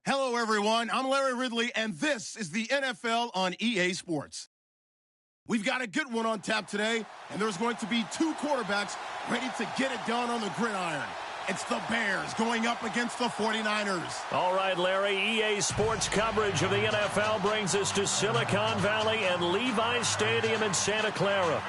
Hello, everyone. I'm Larry Ridley, and this is the NFL on EA Sports. We've got a good one on tap today, and there's going to be two quarterbacks ready to get it done on the gridiron. It's the Bears going up against the 49ers. All right, Larry, EA Sports coverage of the NFL brings us to Silicon Valley and Levi Stadium in Santa Clara.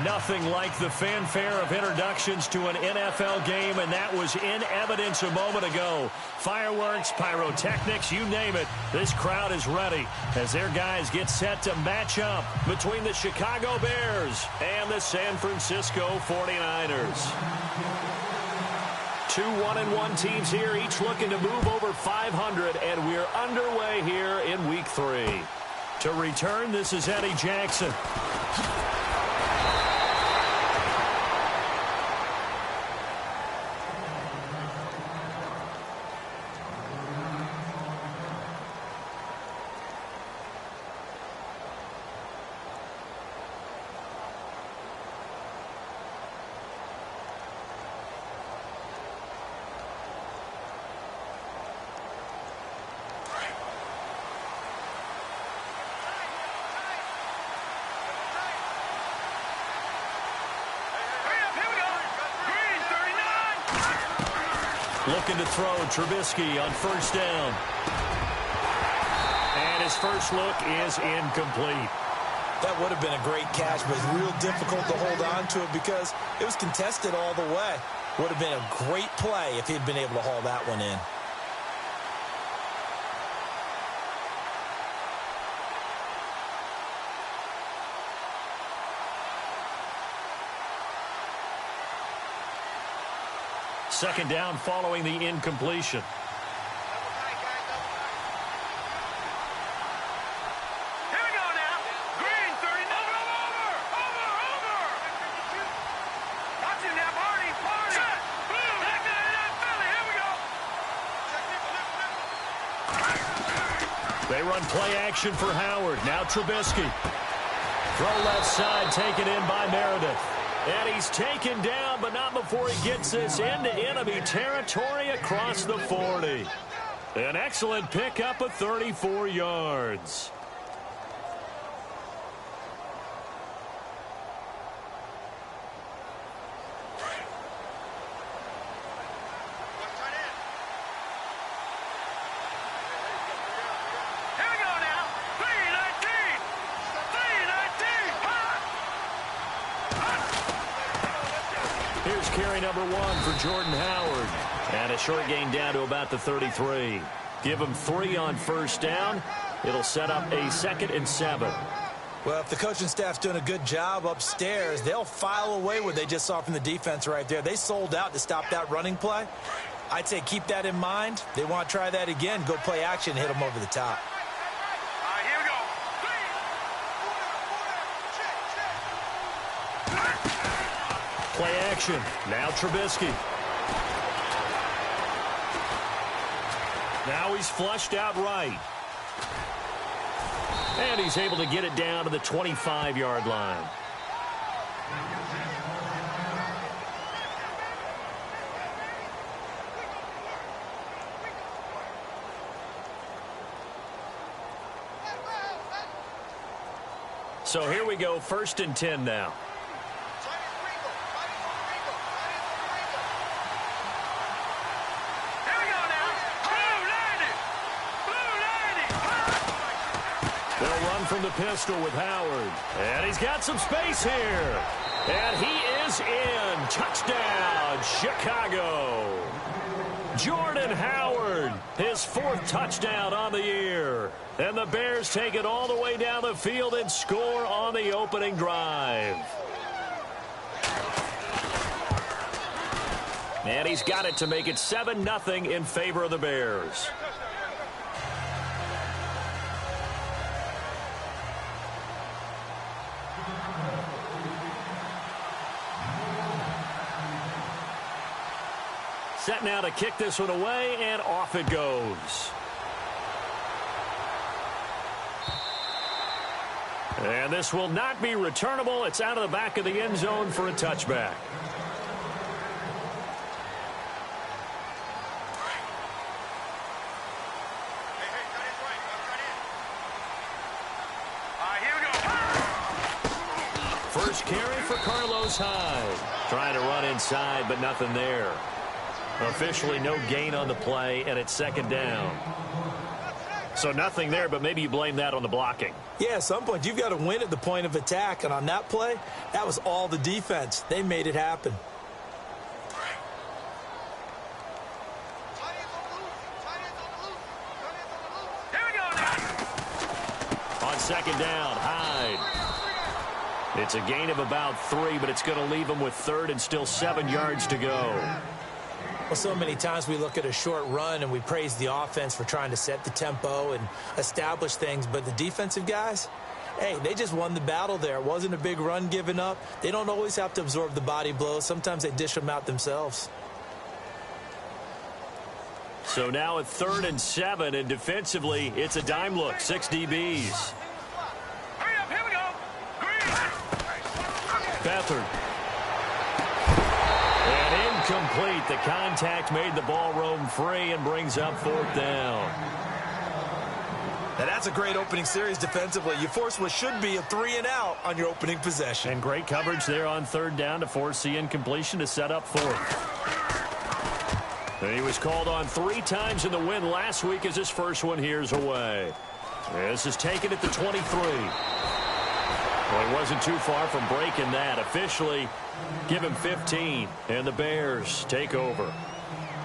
Nothing like the fanfare of introductions to an NFL game, and that was in evidence a moment ago. Fireworks, pyrotechnics, you name it. This crowd is ready as their guys get set to match up between the Chicago Bears and the San Francisco 49ers. Two 1-1 teams here, each looking to move over 500, and we're underway here in Week 3. To return, this is Eddie Jackson. Looking to throw Trubisky on first down. And his first look is incomplete. That would have been a great catch, but it's real difficult to hold on to it because it was contested all the way. Would have been a great play if he'd been able to haul that one in. Second down following the incompletion. Here we go now. Green, 30. Over. Watch him now, party. Set. Blue. That Philly. Here we go. They run play action for Howard. Now Trubisky. Throw left side taken in by Meredith. And he's taken down, but not before he gets this into enemy territory across the 40. An excellent pickup of 34 yards. Here's carry number 1 for Jordan Howard. And a short gain down to about the 33. Give him 3 on first down. It'll set up a 2nd and 7. Well, if the coaching staff's doing a good job upstairs, they'll file away what they just saw from the defense right there. They sold out to stop that running play. I'd say keep that in mind. They want to try that again. Go play action, hit them over the top. Play action. Now Trubisky. Now he's flushed out right. And he's able to get it down to the 25-yard line. So here we go, 1st and 10 now. From the pistol with Howard. And he's got some space here. And he is in. Touchdown, Chicago. Jordan Howard, his 4th touchdown on the year. And the Bears take it all the way down the field and score on the opening drive. And he's got it to make it 7-0 in favor of the Bears. Set now to kick this one away, and off it goes. And this will not be returnable. It's out of the back of the end zone for a touchback. first carry for Carlos Hyde. Trying to run inside, but nothing there. Officially no gain on the play, and it's second down. So nothing there, but maybe you blame that on the blocking. Yeah, at some point you've got to win at the point of attack, and on that play, that was all the defense. They made it happen. On second down, Hyde. It's a gain of about 3, but it's going to leave him with third and still 7 yards to go. Well, so many times we look at a short run and we praise the offense for trying to set the tempo and establish things, but the defensive guys, hey, they just won the battle there. It wasn't a big run given up. They don't always have to absorb the body blows. Sometimes they dish them out themselves. So now at 3rd and 7, and defensively, it's a dime look, 6 DBs. Hurry up, here we go. Beathard. And incomplete. The contact made the ball roam free and brings up 4th down. Now that's a great opening series defensively. You force what should be a 3-and-out on your opening possession. And great coverage there on 3rd down to force the incompletion to set up 4th. And he was called on 3 times in the win last week as his first one here's away. This is taken at the 23. Well, he wasn't too far from breaking that. Officially, give him 15, and the Bears take over.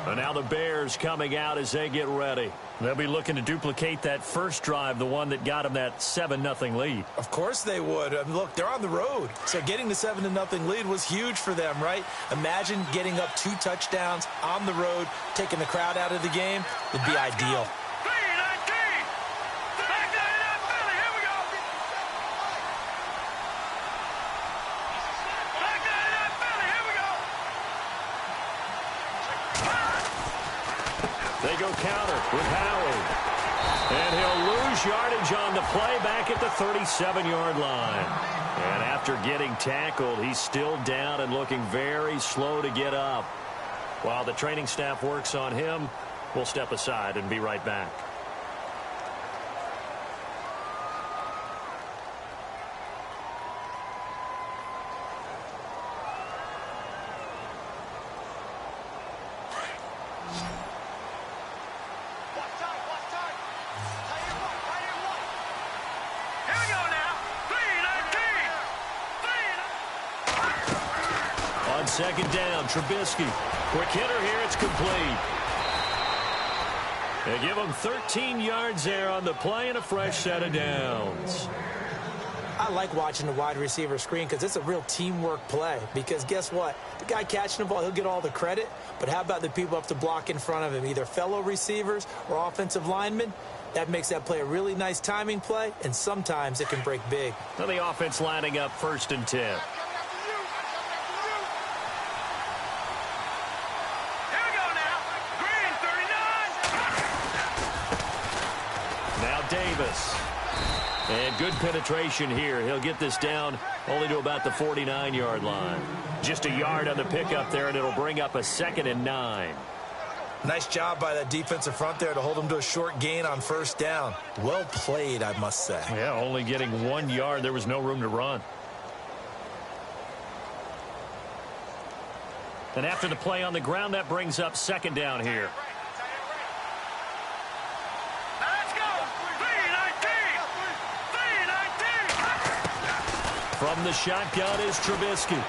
And now the Bears coming out as they get ready. They'll be looking to duplicate that first drive, the one that got them that 7-0 lead. Of course they would. Look, they're on the road. So getting the 7-0 lead was huge for them, right? Imagine getting up 2 touchdowns on the road, taking the crowd out of the game. Would be ideal. They go counter with Howard. And he'll lose yardage on the play back at the 37-yard line. And after getting tackled, he's still down and looking very slow to get up. While the training staff works on him, we'll step aside and be right back. Second down, Trubisky. Quick hitter here, it's complete. They give him 13 yards there on the play and a fresh set of downs. I like watching the wide receiver screen because it's a real teamwork play. Because guess what? The guy catching the ball, he'll get all the credit. But how about the people up to block in front of him, either fellow receivers or offensive linemen? That makes that play a really nice timing play, and sometimes it can break big. Now the offense lining up 1st and 10. Davis. And good penetration here. He'll get this down only to about the 49-yard line. Just a yard on the pickup there, and it'll bring up a 2nd and 9. Nice job by that defensive front there to hold him to a short gain on 1st down. Well played, I must say. Yeah, only getting 1 yard. There was no room to run. And after the play on the ground, that brings up 2nd down here. From the shotgun is Trubisky.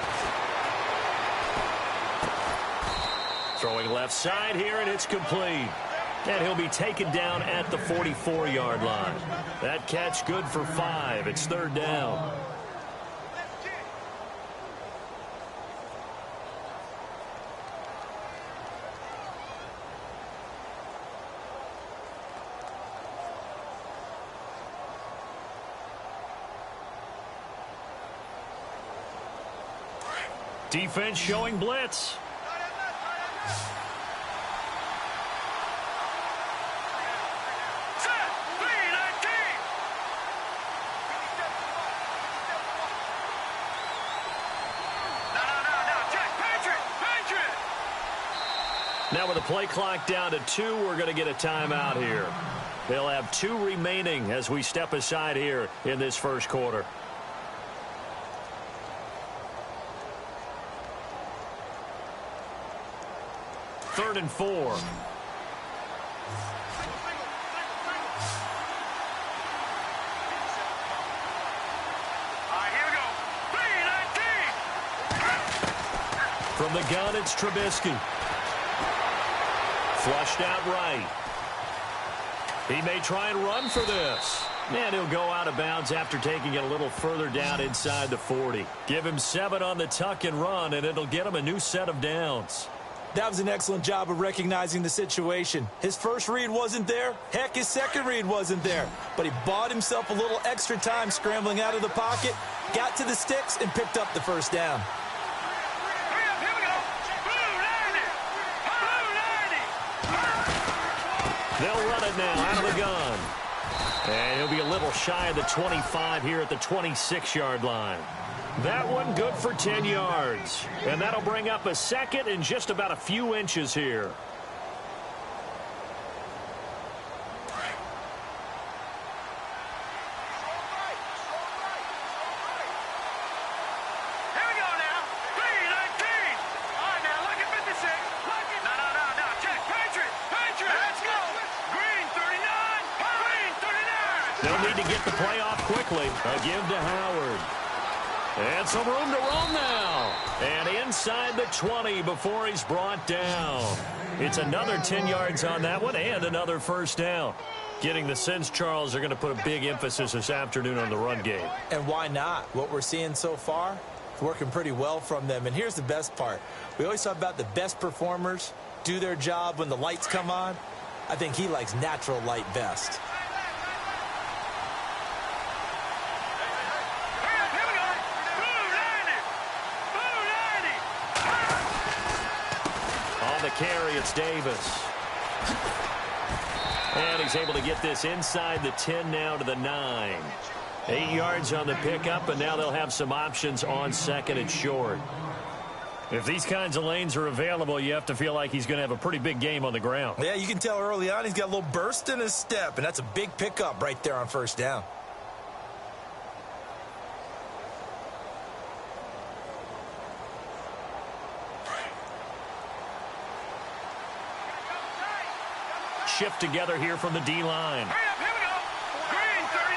Throwing left side here, and it's complete. And he'll be taken down at the 44-yard line. That catch good for 5. It's 3rd down. Defense showing blitz. Now with the play clock down to 2, we're going to get a timeout here. They'll have 2 remaining as we step aside here in this first quarter. 3rd and 4. All right, here we go. 3-19. From the gun, it's Trubisky. Flushed out right. He may try and run for this. And he'll go out of bounds after taking it a little further down inside the 40. Give him 7 on the tuck and run, and it'll get him a new set of downs. That was an excellent job of recognizing the situation. His first read wasn't there. Heck, his second read wasn't there. But he bought himself a little extra time scrambling out of the pocket, got to the sticks, and picked up the first down. Hurry up, here we go. Blue 90. Blue 90. They'll run it now out of the gun. And he'll be a little shy of the 25 here at the 26-yard line. That one good for 10 yards. And that'll bring up a second and just about a few inches here. Here we go now. 3-19. All right, now look at 56. No. Check. Patriot. Let's go. Green 39. Green 39. They'll need to get the play off quickly. A give to Howard. And some room to roam now. And inside the 20 before he's brought down. It's another 10 yards on that one and another first down. Getting the sense, Charles, are going to put a big emphasis this afternoon on the run game. And why not? What we're seeing so far, it's working pretty well from them. And here's the best part. We always talk about the best performers do their job when the lights come on. I think he likes natural light best. Carry, it's Davis. And he's able to get this inside the 10 now to the 9. 8 yards on the pickup, and now they'll have some options on second and short. If these kinds of lanes are available, you have to feel like he's going to have a pretty big game on the ground. Yeah, you can tell early on he's got a little burst in his step, and that's a big pickup right there on first down. Shift together here from the D-line. Hurry up, here we go. Green 39.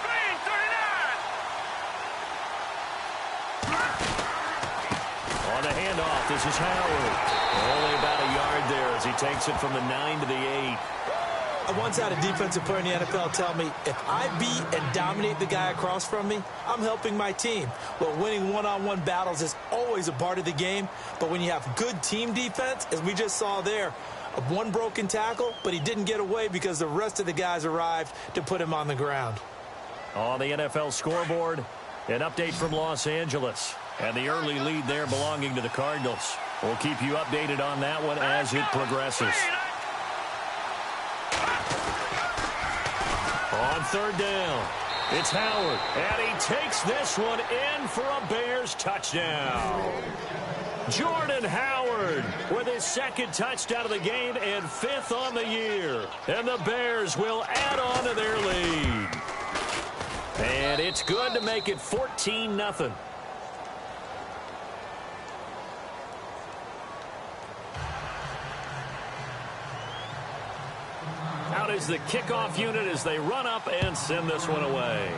Green 39. On the handoff, this is Howard. Only about a yard there as he takes it from the 9 to the 8. I once had a defensive player in the NFL tell me, if I beat and dominate the guy across from me, I'm helping my team. Well, winning one-on-one battles is always a part of the game, but when you have good team defense, as we just saw there, one broken tackle, but he didn't get away because the rest of the guys arrived to put him on the ground. On the NFL scoreboard, an update from Los Angeles. And the early lead there belonging to the Cardinals. We'll keep you updated on that one as it progresses. On third down, it's Howard. And he takes this one in for a Bears touchdown. Jordan Howard with his second touchdown of the game and 5th on the year. And the Bears will add on to their lead. And it's good to make it 14-0. Out is the kickoff unit as they run up and send this one away.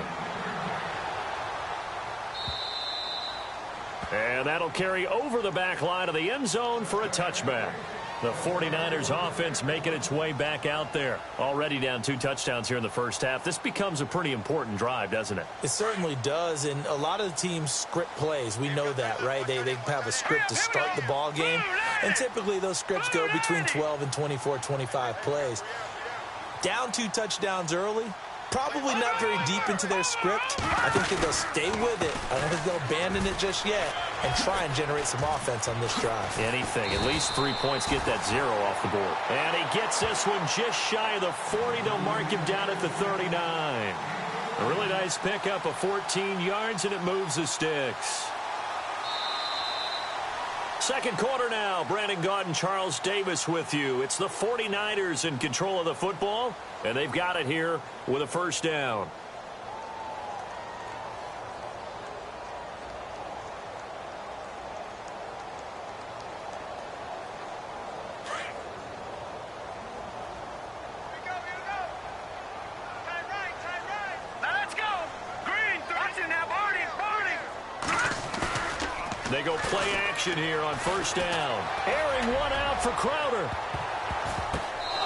And that'll carry over the back line of the end zone for a touchback. The 49ers offense making its way back out there. Already down 2 touchdowns here in the first half. This becomes a pretty important drive, doesn't it? It certainly does, and a lot of the teams script plays. We know that, right? They have a script to start the ball game, and typically those scripts go between 12 and 24, 25 plays. Down 2 touchdowns early, probably not very deep into their script. I think that they'll stay with it. I don't think they'll abandon it just yet and try and generate some offense on this drive. Anything. At least 3 points, get that 0 off the board. And he gets this one just shy of the 40. They'll mark him down at the 39. A really nice pickup of 14 yards, and it moves the sticks. Second quarter now. Brandon Gaudin, Charles Davis with you. It's the 49ers in control of the football, and they've got it here with a first down. They go play action here on first down. Airing one out for Crowder.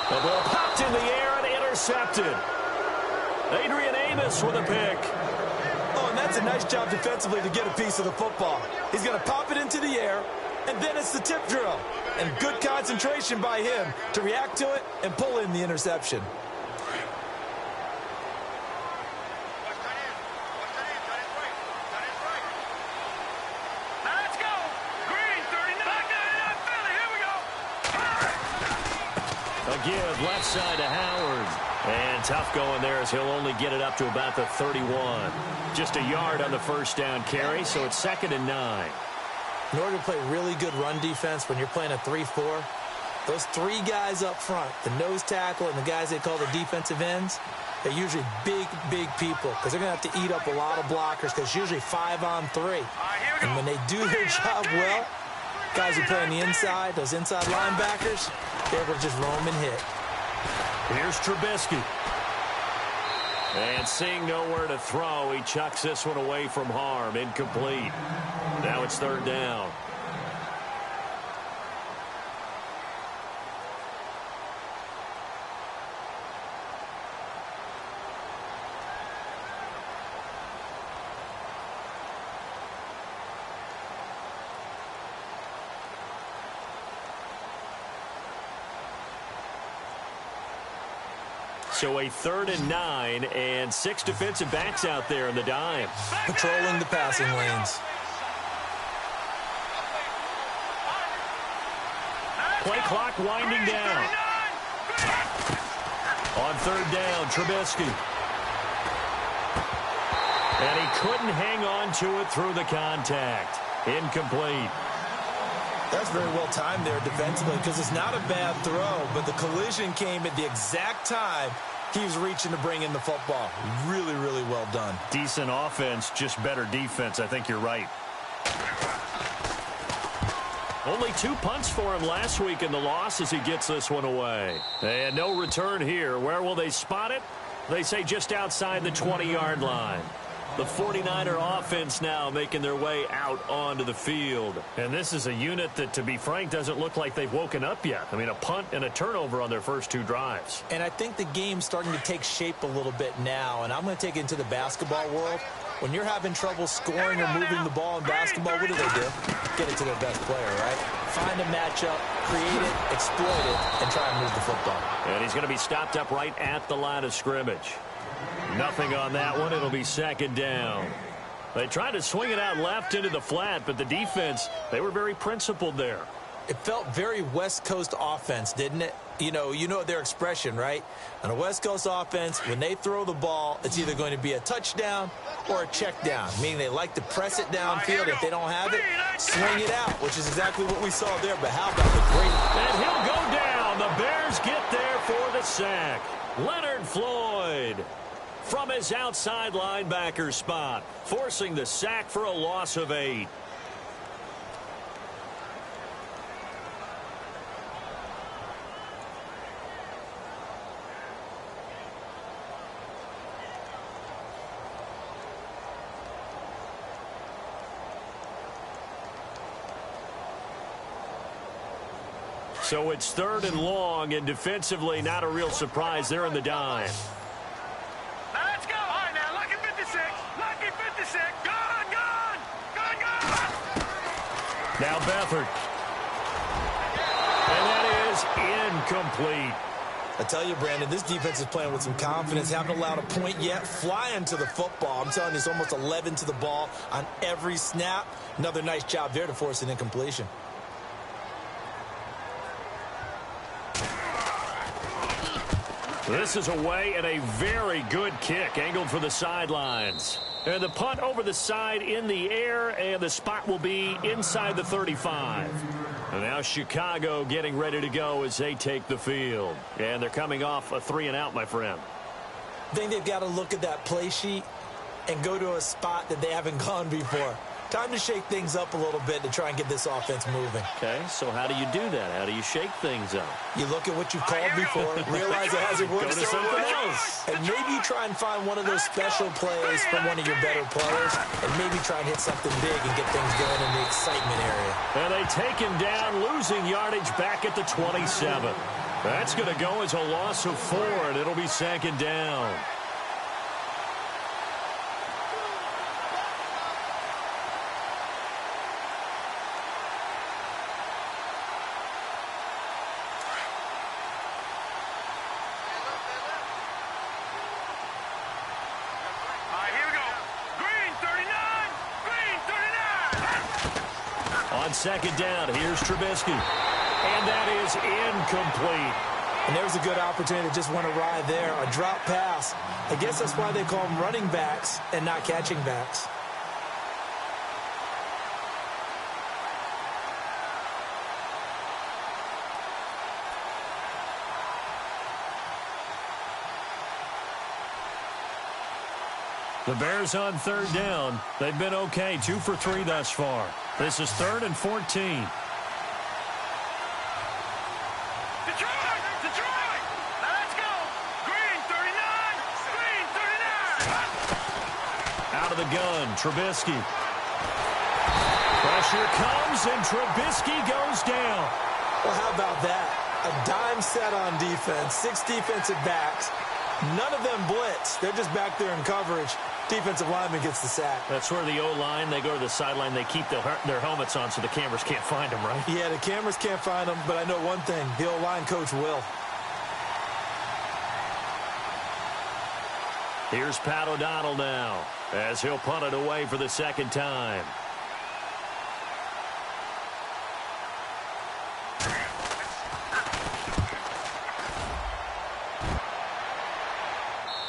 The ball popped in the air and intercepted. Adrian Amos with a pick. Oh, and that's a nice job defensively to get a piece of the football. He's going to pop it into the air, and then it's the tip drill. And good concentration by him to react to it and pull in the interception. Let's go. Green, 39. Philly, here we go. A give left side to Howard. And tough going there as he'll only get it up to about the 31. Just a yard on the first down carry, so it's 2nd and 9. In order to play really good run defense when you're playing a 3-4, those three guys up front, the nose tackle and the guys they call the defensive ends, they're usually big people because they're going to have to eat up a lot of blockers because it's usually 5-on-3. And when they do their job well, guys who play on the inside, those inside linebackers, they're able to just roam and hit. Here's Trubisky. And seeing nowhere to throw, he chucks this one away from harm. Incomplete. Now it's 3rd down. So a 3rd and 9 and 6 defensive backs out there in the dime. Patrolling the passing lanes. Play clock winding down. On 3rd down, Trubisky. And he couldn't hang on to it through the contact. Incomplete. That's very well timed there defensively because it's not a bad throw, but the collision came at the exact time he was reaching to bring in the football. Really, really well done. Decent offense, just better defense. I think you're right. Only 2 punts for him last week in the loss as he gets this one away. And no return here. Where will they spot it? They say just outside the 20-yard line. The 49er offense now making their way out onto the field. And this is a unit that, to be frank, doesn't look like they've woken up yet. I mean, a punt and a turnover on their first 2 drives. And I think the game's starting to take shape a little bit now. And I'm going to take it into the basketball world. When you're having trouble scoring or moving the ball in basketball, what do? Get it to their best player, right? Find a matchup, create it, exploit it, and try and move the football. And he's going to be stopped up right at the line of scrimmage. Nothing on that one. It'll be 2nd down. They tried to swing it out left into the flat, but the defense, they were very principled there. It felt very West Coast offense, didn't it? You know their expression, right? On a West Coast offense, when they throw the ball, it's either going to be a touchdown or a check down, meaning they like to press it downfield. If they don't have it, swing it out, which is exactly what we saw there. But how about the great... And he'll go down. The Bears get there for the sack. Leonard Floyd from his outside linebacker spot, forcing the sack for a loss of 8. So it's 3rd and long, and defensively not a real surprise. They're in the dime. Let's go. All right, now, lucky 56. Lucky 56. Gone. Now Beathard. And that is incomplete. I tell you, Brandon, this defense is playing with some confidence. Haven't allowed a point yet. Flying to the football. I'm telling you, it's almost 11 to the ball on every snap. Another nice job there to force an incompletion. This is away and a very good kick, angled for the sidelines. And the punt over the side in the air, and the spot will be inside the 35. And now Chicago getting ready to go as they take the field. And they're coming off a 3-and-out, my friend. I think they've got to look at that play sheet and go to a spot that they haven't gone before. Time to shake things up a little bit to try and get this offense moving. Okay, so how do you do that? How do you shake things up? You look at what you've called before, realize it hasn't worked so something well, else. and maybe you try and find one of those special plays from one of your better players, and maybe try and hit something big and get things going in the excitement area. And they take him down, losing yardage back at the 27. That's going to go as a loss of 4, and it'll be 2nd down. On 2nd down, here's Trubisky. And that is incomplete. And there's a good opportunity to just want to ride there. A drop pass. I guess that's why they call them running backs and not catching backs. The Bears on 3rd down. They've been okay, 2 for 3 thus far. This is 3rd and 14. Detroit! Detroit! Let's go! Green 39! Green 39! Out of the gun, Trubisky. Pressure comes, and Trubisky goes down. Well, how about that? A dime set on defense, 6 defensive backs. None of them blitz. They're just back there in coverage. Defensive lineman gets the sack. That's where the O-line, they go to the sideline, they keep their helmets on so the cameras can't find them, right? Yeah, the cameras can't find them, but I know one thing. The O-line coach will. Here's Pat O'Donnell now, as he'll punt it away for the 2nd time.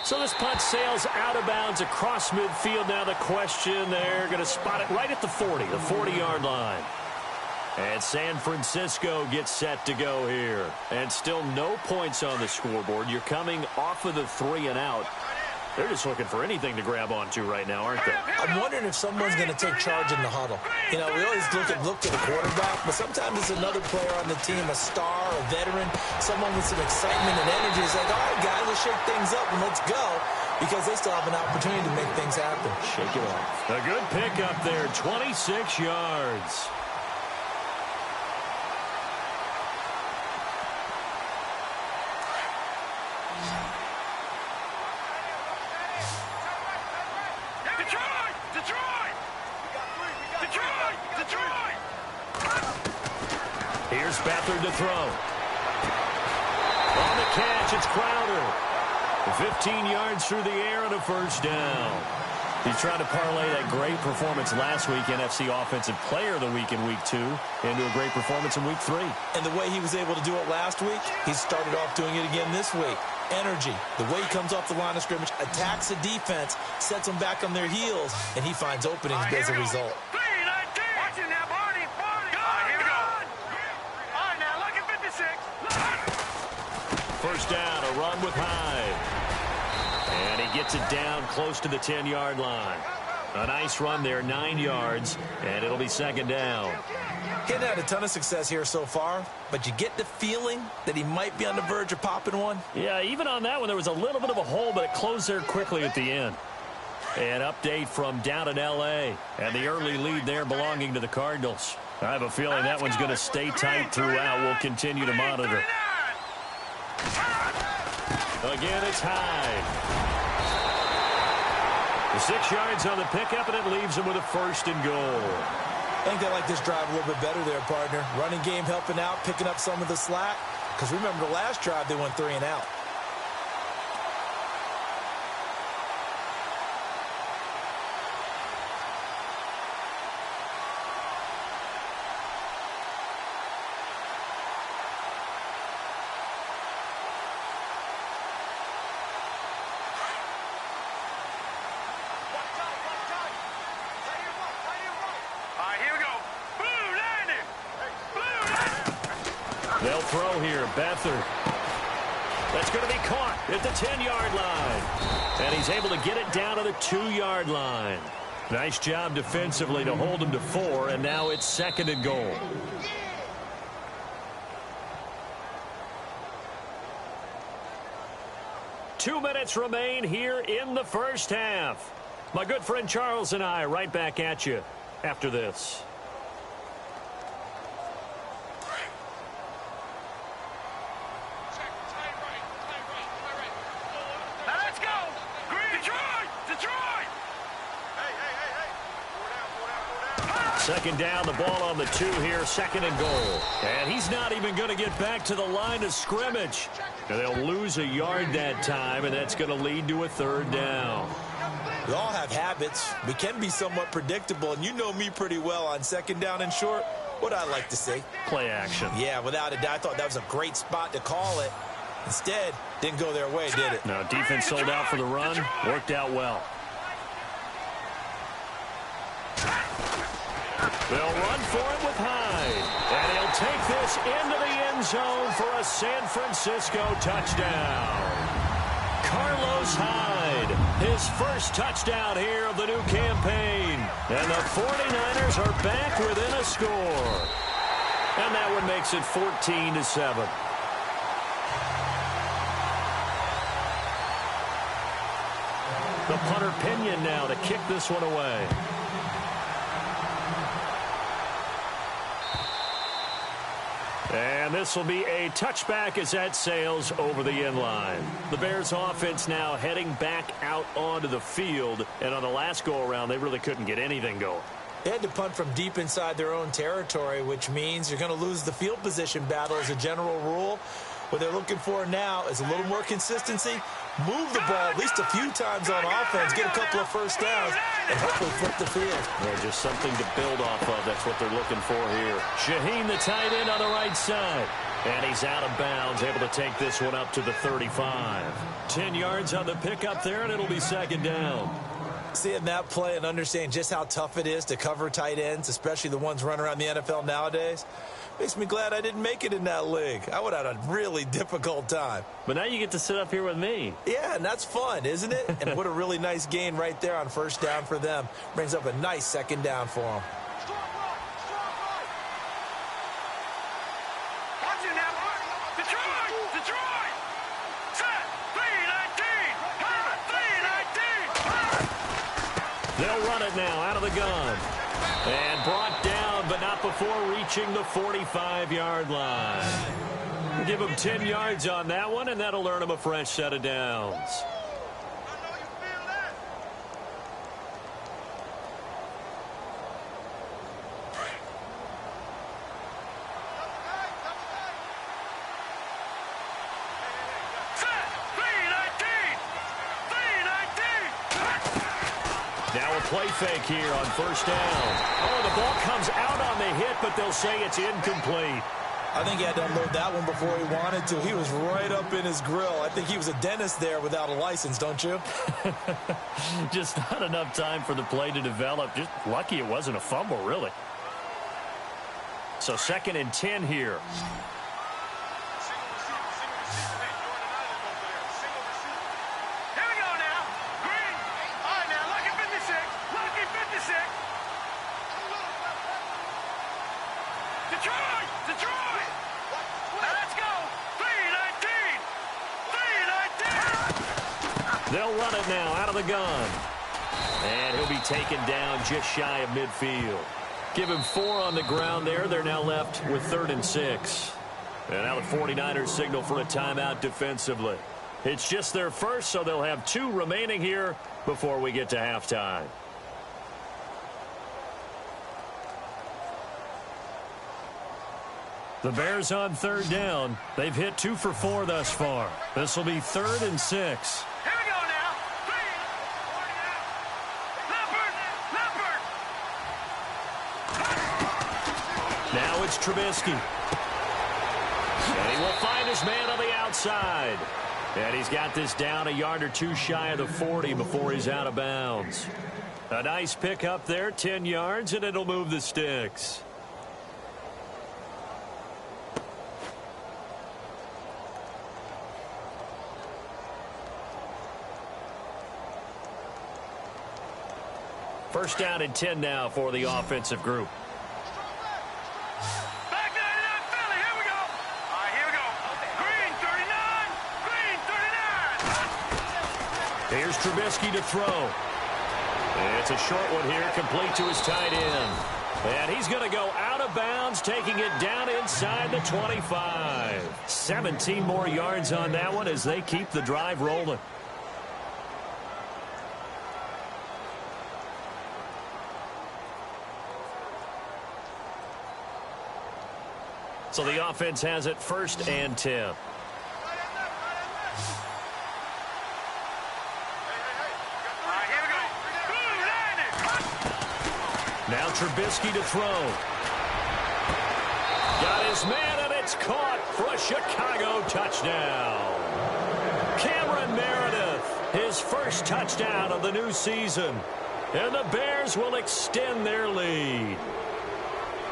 So this punt sails out of bounds across midfield. Now the question, they're going to spot it right at the 40, the 40-yard line. And San Francisco gets set to go here. And still no points on the scoreboard. You're coming off of the 3 and out. They're just looking for anything to grab onto right now, aren't they? I'm wondering if someone's going to take charge in the huddle. You know, we always look to the quarterback, but sometimes it's another player on the team, a star, a veteran, someone with some excitement and energy. It's like, all right, guys, let's shake things up and let's go, because they still have an opportunity to make things happen. Shake it off. A good pickup there, 26 yards. Detroit! Detroit! Detroit! Detroit! Here's Beathard to throw. On the catch, it's Crowder. 15 yards through the air and a 1st down. He's trying to parlay that great performance last week, NFC Offensive Player of the Week in Week 2, into a great performance in Week 3. And the way he was able to do it last week, he started off doing it again this week. Energy, the way he comes off the line of scrimmage, attacks the defense, sets them back on their heels, and he finds openings as a result. Watch it now, Barney. Here we go. All right, now, look at 56. 1st down, a run with Hyde. And he gets it down close to the 10-yard line. A nice run there, 9 yards, and it'll be 2nd down. He hadn't had a ton of success here so far, but you get the feeling that he might be on the verge of popping one. Yeah, even on that one, there was a little bit of a hole, but it closed there quickly at the end. An update from down in L.A., and the early lead there belonging to the Cardinals. I have a feeling that one's going to stay tight throughout. We'll continue to monitor. Again, it's Hyde. 6 yards on the pickup, and it leaves him with a 1st and goal. I think they like this drive a little bit better there, partner. Running game helping out, picking up some of the slack. Because remember, the last drive, they went 3 and out. They'll throw here. Beathard. That's going to be caught at the 10-yard line. And he's able to get it down to the 2-yard line. Nice job defensively to hold him to 4, and now it's 2nd and goal. Two minutes remain here in the first half. My good friend Charles and I right back at you after this. Second down, the ball on the 2 here, 2nd and goal. And he's not even going to get back to the line of scrimmage. And they'll lose a yard that time, and that's going to lead to a 3rd down. We all have habits. We can be somewhat predictable, and you know me pretty well on 2nd down and short. What I like to say? Play action. Yeah, without a doubt. I thought that was a great spot to call it. Instead, didn't go their way, did it? No, defense sold out for the run. Worked out well. They'll run for it with Hyde. And he'll take this into the end zone for a San Francisco touchdown. Carlos Hyde, his first touchdown here of the new campaign. And the 49ers are back within a score. And that one makes it 14-7. The punter Pinion now to kick this one away. And this will be a touchback as that sails over the end line. The Bears offense now heading back out onto the field. And on the last go-around, they really couldn't get anything going. They had to punt from deep inside their own territory, which means you're going to lose the field position battle as a general rule. What they're looking for now is a little more consistency, move the ball at least a few times on offense, get a couple of first downs, and hopefully flip the field. Yeah, just something to build off of. That's what they're looking for here. Shaheen, the tight end on the right side. And he's out of bounds, able to take this one up to the 35. 10 yards on the pickup there, and it'll be 2nd down. Seeing that play and understanding just how tough it is to cover tight ends, especially the ones running around the NFL nowadays, makes me glad I didn't make it in that league. I would have had a really difficult time. But now you get to sit up here with me. Yeah, and that's fun, isn't it? And what a really nice gain right there on first down for them. Brings up a nice 2nd down for them. They'll run it now out of the gun. And brought down, but not before reaching the 45-yard line. Give them 10 yards on that one, and that'll earn them a fresh set of downs. Now a play fake here on first down. Oh, the ball comes out on the hit, but they'll say it's incomplete. I think he had to unload that one before he wanted to. He was right up in his grill. I think he was a dentist there without a license, don't you? Just not enough time for the play to develop. Just lucky it wasn't a fumble, really. So 2nd and 10 here. They'll run it now out of the gun. And he'll be taken down just shy of midfield. Give him 4 on the ground there. They're now left with 3rd and 6. And now the 49ers signal for a timeout defensively. It's just their first, so they'll have 2 remaining here before we get to halftime. The Bears on 3rd down. They've hit 2 for 4 thus far. This will be 3rd and 6. Now it's Trubisky. And he will find his man on the outside. And he's got this down a yard or 2 shy of the 40 before he's out of bounds. A nice pick up there, 10 yards, and it'll move the sticks. First down and 10 now for the offensive group. Back 99 Philly. Here we go. All right, here we go. Green 39. Green 39. Here's Trubisky to throw. It's a short one here, complete to his tight end. And he's going to go out of bounds, taking it down inside the 25. 17 more yards on that one as they keep the drive rolling. So the offense has it first and 10. Now Trubisky to throw. Got his man, and it's caught for a Chicago touchdown. Cameron Meredith, his first touchdown of the new season. And the Bears will extend their lead.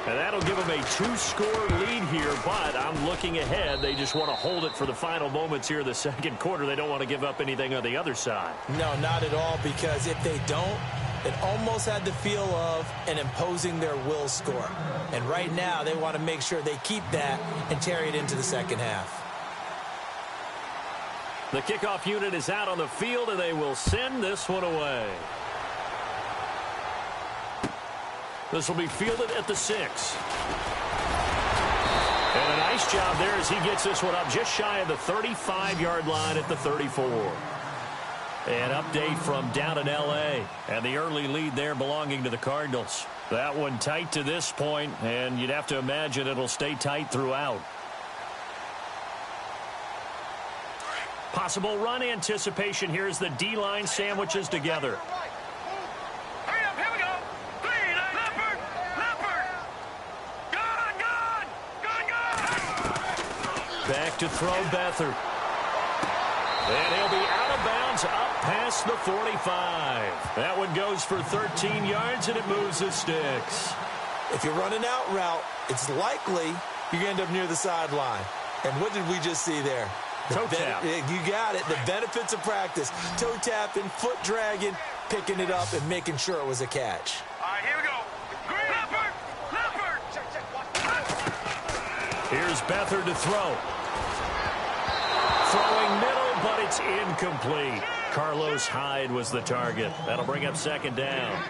And that'll give them a 2-score lead here, but I'm looking ahead. They just want to hold it for the final moments here in the second quarter. They don't want to give up anything on the other side. No, not at all, because if they don't, it almost had the feel of an imposing their will score. And right now, they want to make sure they keep that and carry it into the second half. The kickoff unit is out on the field, and they will send this one away. This will be fielded at the 6. And a nice job there as he gets this one up just shy of the 35-yard line at the 34. An update from down in L.A. and the early lead there belonging to the Cardinals. That one tight to this point, and you'd have to imagine it'll stay tight throughout. Possible run anticipation here as the D-line sandwiches together. Hurry up, here we go. Green, Leopard, Leopard. Gone. Back to throw Beathard. And he'll be out of bounds up past the 45. That one goes for 13 yards, and it moves the sticks. If you're running out route, it's likely you're going to end up near the sideline. And what did we just see there? Toe tap. You got it. The benefits of practice. Toe tapping, foot dragging, picking it up, and making sure it was a catch. All right, here we go. Green, Leopard, Leopard. Here's Beathard to throw. Throwing middle, but it's incomplete. Carlos Hyde was the target. That'll bring up second down.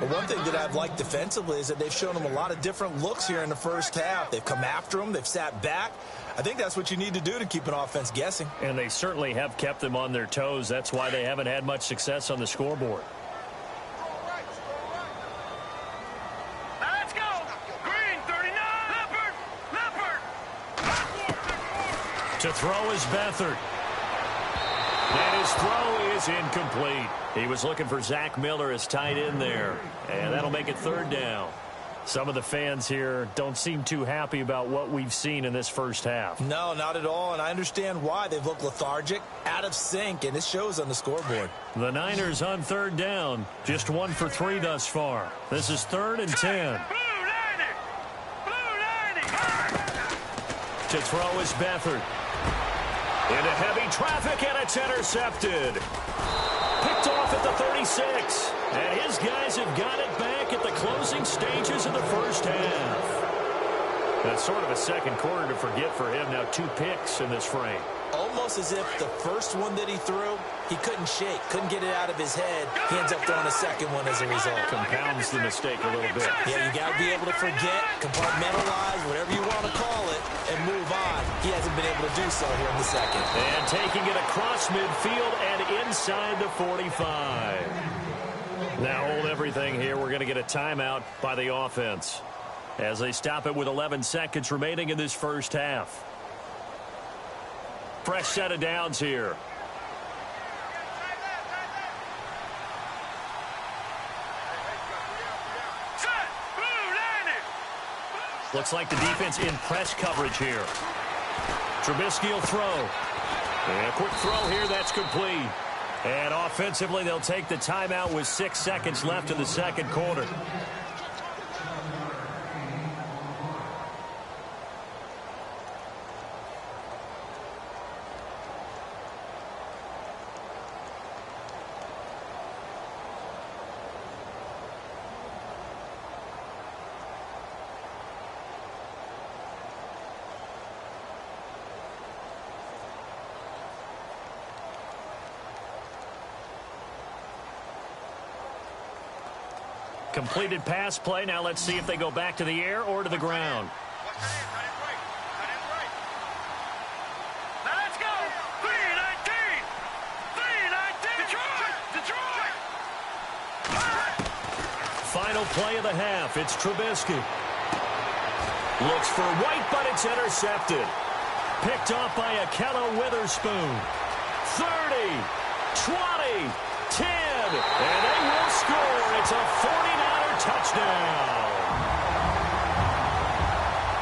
Well, one thing that I've liked defensively is that they've shown them a lot of different looks here in the first half. They've come after them. They've sat back. I think that's what you need to do to keep an offense guessing. And they certainly have kept them on their toes. That's why they haven't had much success on the scoreboard. Now let's go. Green, 39. Leopard, Leopard. To throw is Beathard. And his throw is incomplete. He was looking for Zach Miller as tight end there. And that'll make it third down. Some of the fans here don't seem too happy about what we've seen in this first half. No, not at all, and I understand why. They've looked lethargic, out of sync, and it shows on the scoreboard. The Niners on third down, just 1 for 3 thus far. This is 3rd and 10. To throw is Beathard. Into heavy traffic, and it's intercepted. Picked off at the 36. And his guys have got it back at the closing stages of the first half. That's sort of a second quarter to forget for him. Now 2 picks in this frame. Almost as if the first one that he threw, he couldn't shake, couldn't get it out of his head. He ends up throwing a second one as a result. Compounds the mistake a little bit. Yeah, you got to be able to forget, compartmentalize, whatever you want to call it, and move on. He hasn't been able to do so here in the second. And taking it across midfield and inside the 45. Now hold everything here. We're going to get a timeout by the offense as they stop it with 11 seconds remaining in this first half. Fresh set of downs here. Looks like the defense in press coverage here. Trubisky will throw. And a quick throw here, that's complete. And offensively, they'll take the timeout with 6 seconds left in the second quarter. Completed pass play. Now let's see if they go back to the air or to the ground. Now let's go. 319. 319. Detroit. Final play of the half. It's Trubisky. Looks for White, but it's intercepted. Picked off by Akello Witherspoon. 30, 20, 10, and they will score. It's a 49er touchdown.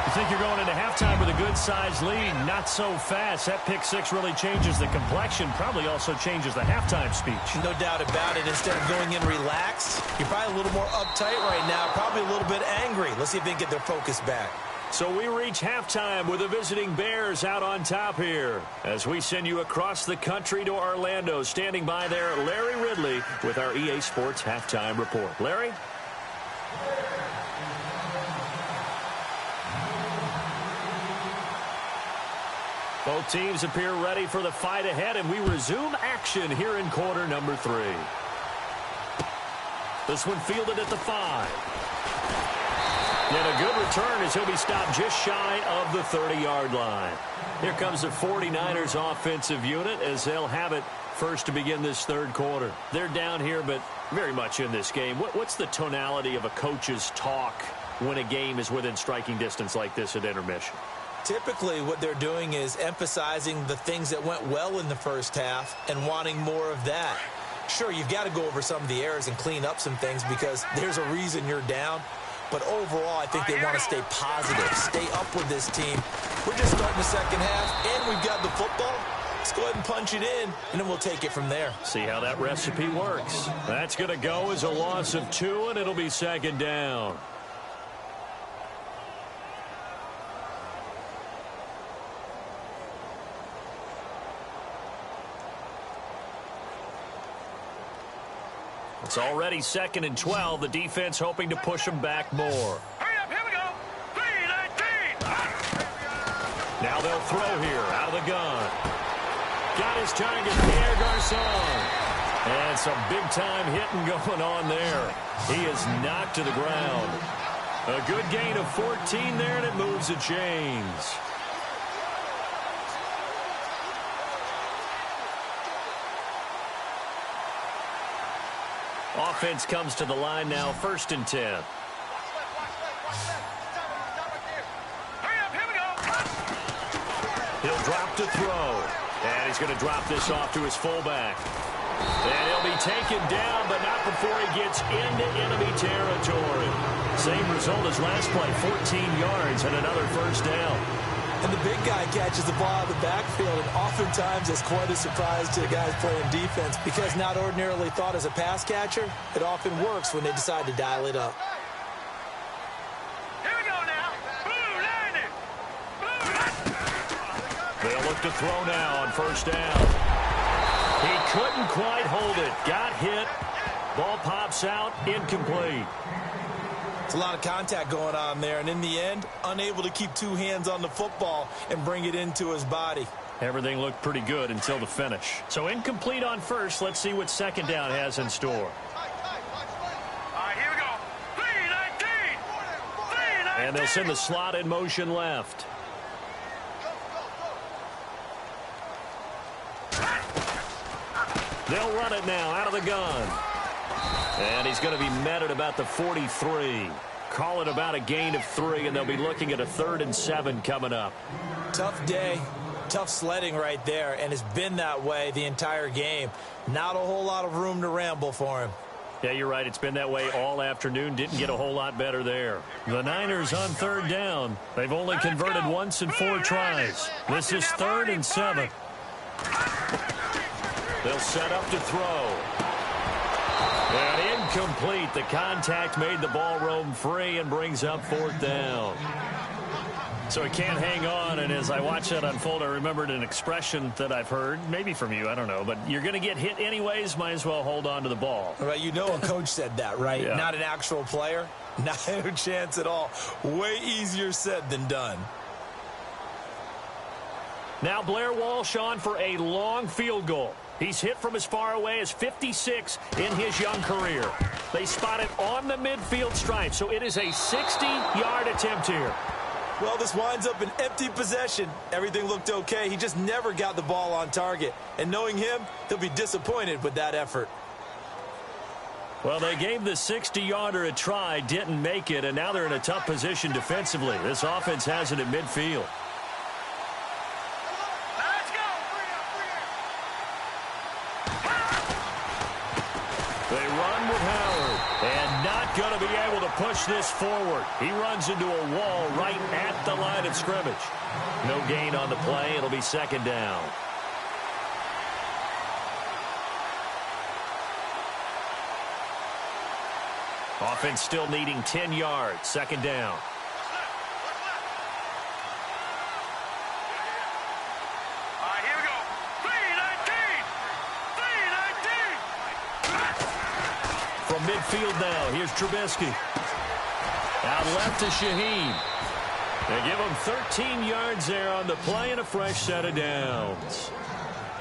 You think you're going into halftime with a good-sized lead? Not so fast. That pick six really changes the complexion, probably also changes the halftime speech. No doubt about it. Instead of going in relaxed, you're probably a little more uptight right now, probably a little bit angry. Let's see if they can get their focus back. So we reach halftime with the visiting Bears out on top here. As we send you across the country to Orlando, standing by there, Larry Ridley with our EA Sports Halftime Report. Larry? Both teams appear ready for the fight ahead, and we resume action here in quarter number 3. This one fielded at the 5. And a good return as he'll be stopped just shy of the 30-yard line. Here comes the 49ers offensive unit as they'll have it first to begin this third quarter. They're down here, but very much in this game. What's the tonality of a coach's talk when a game is within striking distance like this at intermission? Typically, what they're doing is emphasizing the things that went well in the first half and wanting more of that. Sure, you've got to go over some of the errors and clean up some things because there's a reason you're down. But overall, I think they want to stay positive, stay up with this team. We're just starting the second half, and we've got the football. Let's go ahead and punch it in, and then we'll take it from there. See how that recipe works. That's going to go as a loss of 2, and it'll be second down. It's already 2nd and 12. The defense hoping to push them back more. Hurry up, here we go. 319. Now they'll throw here out of the gun. Got his target, Pierre Garçon. And some big-time hitting going on there. He is knocked to the ground. A good gain of 14 there, and it moves the chains. Offense comes to the line now, 1st and 10. Hurry up, here we go. He'll drop to throw. And he's going to drop this off to his fullback. And he'll be taken down, but not before he gets into enemy territory. Same result as last play, 14 yards and another first down. And the big guy catches the ball out of the backfield, and oftentimes it's quite a surprise to the guys playing defense because not ordinarily thought as a pass catcher, it often works when they decide to dial it up. Here we go now. Blue Lightning. Blue Lightning. They'll look to throw now on first down. He couldn't quite hold it. Got hit. Ball pops out. Incomplete. It's a lot of contact going on there, and in the end, unable to keep 2 hands on the football and bring it into his body. Everything looked pretty good until the finish. So incomplete on first. Let's see what second down has in store. All right, here we go. 319. 319. And they'll send the slot in motion left. They'll run it now out of the gun. And he's going to be met at about the 43. Call it about a gain of 3, and they'll be looking at a 3rd and 7 coming up. Tough day, tough sledding right there, and it's been that way the entire game. Not a whole lot of room to ramble for him. Yeah, you're right. It's been that way all afternoon. Didn't get a whole lot better there. The Niners on 3rd down. They've only converted once in 4 tries. This is 3rd and 7. They'll set up to throw. And incomplete. The contact made the ball roam free and brings up 4th down. So he can't hang on, and as I watch that unfold, I remembered an expression that I've heard, maybe from you, I don't know, but you're going to get hit anyways, might as well hold on to the ball. Right, you know a coach said that, right? Yeah. Not an actual player. Not a chance at all. Way easier said than done. Now Blair Walsh on for a long field goal. He's hit from as far away as 56 in his young career. They spot it on the midfield stripe, so it is a 60-yard attempt here. Well, this winds up an empty possession. Everything looked okay. He just never got the ball on target. And knowing him, he'll be disappointed with that effort. Well, they gave the 60-yarder a try, didn't make it, and now they're in a tough position defensively. This offense has it at midfield. Let's go. They run with Howard, and not going to be able to push this forward. He runs into a wall right at the line of scrimmage. No gain on the play. It'll be second down. Offense still needing 10 yards. Second down. All right, here we go. 3-19. From midfield now, here's Trubisky. Out left to Shaheen. They give him 13 yards there on the play and a fresh set of downs.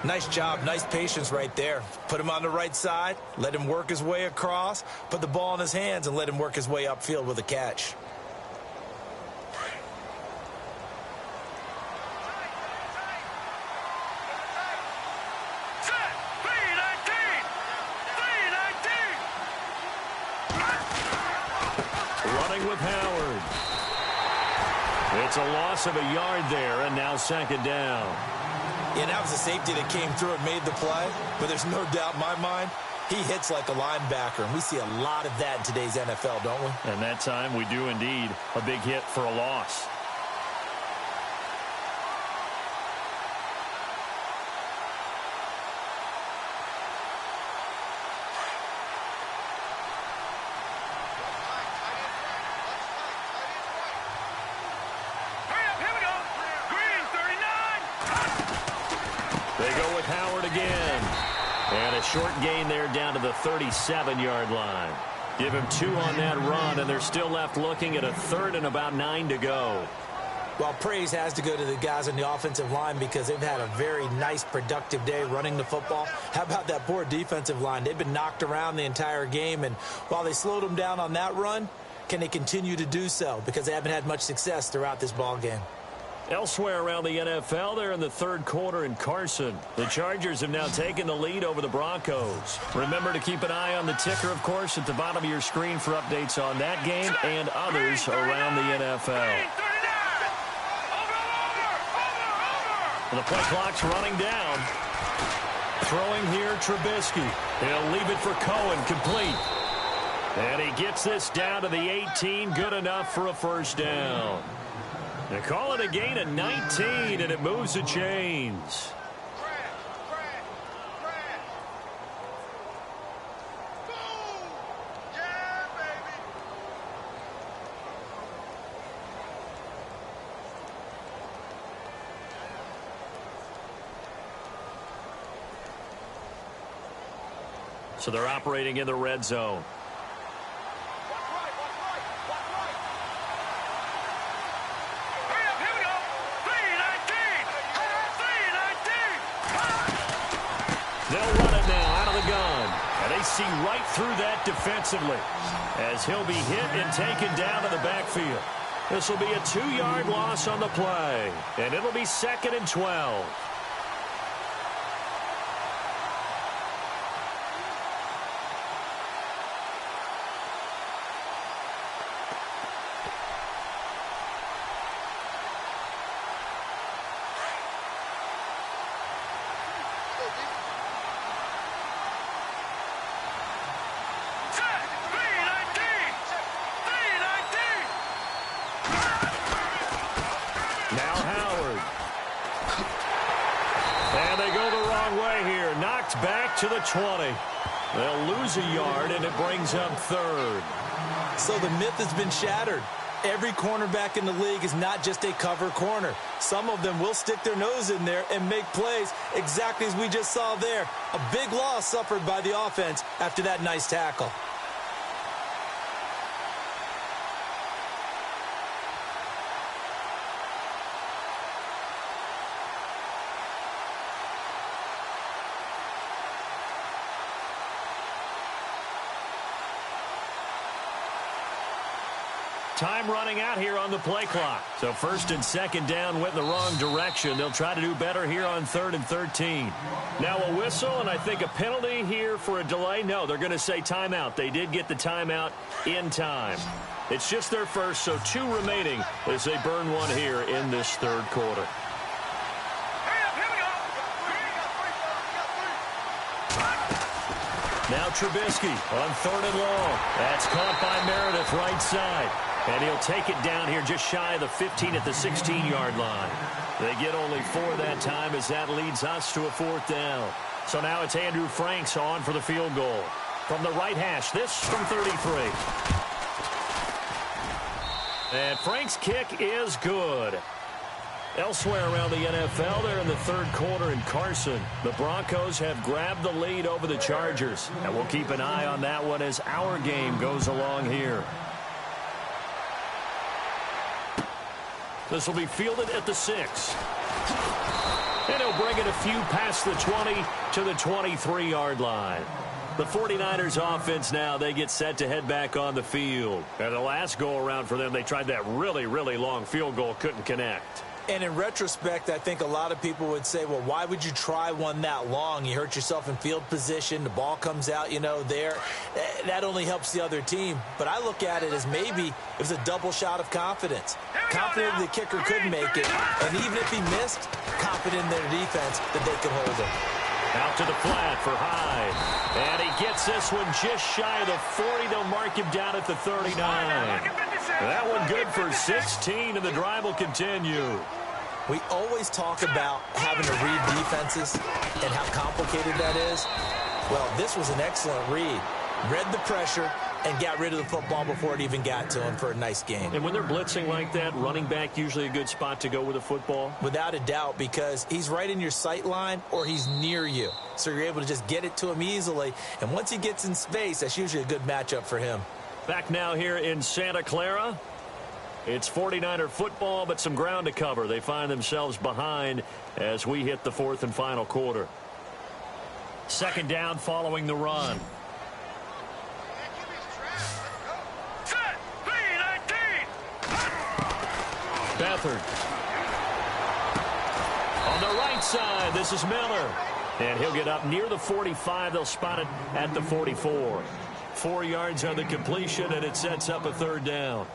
Nice job, nice patience right there. Put him on the right side, let him work his way across, put the ball in his hands, and let him work his way upfield with a catch. Set. 3-19. Running with Howard. It's a loss of a yard there, and now second down. Yeah, that was a safety that came through and made the play, but there's no doubt in my mind, he hits like a linebacker, and we see a lot of that in today's NFL, don't we? And that time we do indeed. A big hit for a loss. Hurry up, here we go. Green 39. They go with Howard again. And a short gain there down to the 37-yard line. Give him 2 on that run, and they're still left looking at a third and about 9 to go. Well, praise has to go to the guys on the offensive line because they've had a very nice, productive day running the football. How about that poor defensive line? They've been knocked around the entire game, and while they slowed them down on that run, can they continue to do so? Because they haven't had much success throughout this ball game. Elsewhere around the NFL, they're in the third quarter in Carson. The Chargers have now taken the lead over the Broncos. Remember to keep an eye on the ticker, of course, at the bottom of your screen for updates on that game and others around the NFL. Green 39. Over. The play clock's running down. Throwing here, Trubisky. He'll leave it for Cohen, complete. And he gets this down to the 18, good enough for a first down. They call it a gain of 19, and it moves the chains. Boom. Yeah, baby. So they're operating in the red zone. Hurry up, here we go. 3-19. 3-19. They'll run it now out of the gun. And they see right through that defensively as he'll be hit and taken down to the backfield. This will be a 2-yard loss on the play, and it'll be second and 12. Set. 3-19. 3-19. Now Howard. And they go the wrong way here. Knocked back to the 20. They'll lose a yard, and it brings up third. So the myth has been shattered. Every cornerback in the league is not just a cover corner. Some of them will stick their nose in there and make plays exactly as we just saw there. A big loss suffered by the offense after that nice tackle. Time running out here on the play clock. So first and second down went in the wrong direction. They'll try to do better here on 3rd and 13. Now a whistle and I think a penalty here for a delay. No, they're going to say timeout. They did get the timeout in time. It's just their first, so 2 remaining as they burn one here in this 3rd quarter. Now Trubisky on 3rd and long. That's caught by Meredith right side. And he'll take it down here just shy of the 15 at the 16-yard line. They get only 4 that time as that leads us to a 4th down. So now it's Andrew Franks on for the field goal. From the right hash, this from 33. And Frank's kick is good. Elsewhere around the NFL, they're in the 3rd quarter in Carson. The Broncos have grabbed the lead over the Chargers. And we'll keep an eye on that one as our game goes along here. This will be fielded at the 6. And he'll bring it a few past the 20 to the 23-yard line. The 49ers offense now, they get set to head back on the field. And the last go-around for them, they tried that really, really long field goal, couldn't connect. And in retrospect, I think a lot of people would say, well, why would you try one that long? You hurt yourself in field position. The ball comes out, there. That only helps the other team. But I look at it as maybe it was a double shot of confidence. Confident the kicker could make it. And even if he missed, confident in their defense that they could hold him. Out to the flat for Hyde. And he gets this one just shy of the 40. They'll mark him down at the 39. That one good for 16, and the drive will continue. We always talk about having to read defenses and how complicated that is. Well, this was an excellent read. Read the pressure and got rid of the football before it even got to him for a nice game. And when they're blitzing like that, running back usually a good spot to go with the football? Without a doubt, because he's right in your sight line or he's near you. So you're able to just get it to him easily. And once he gets in space, that's usually a good matchup for him. Back now here in Santa Clara. It's 49er football, but some ground to cover. They find themselves behind as we hit the 4th and final quarter. 2nd down following the run. Beathard. On the right side, this is Miller. And he'll get up near the 45. They'll spot it at the 44. 4 yards on the completion, and it sets up a 3rd down.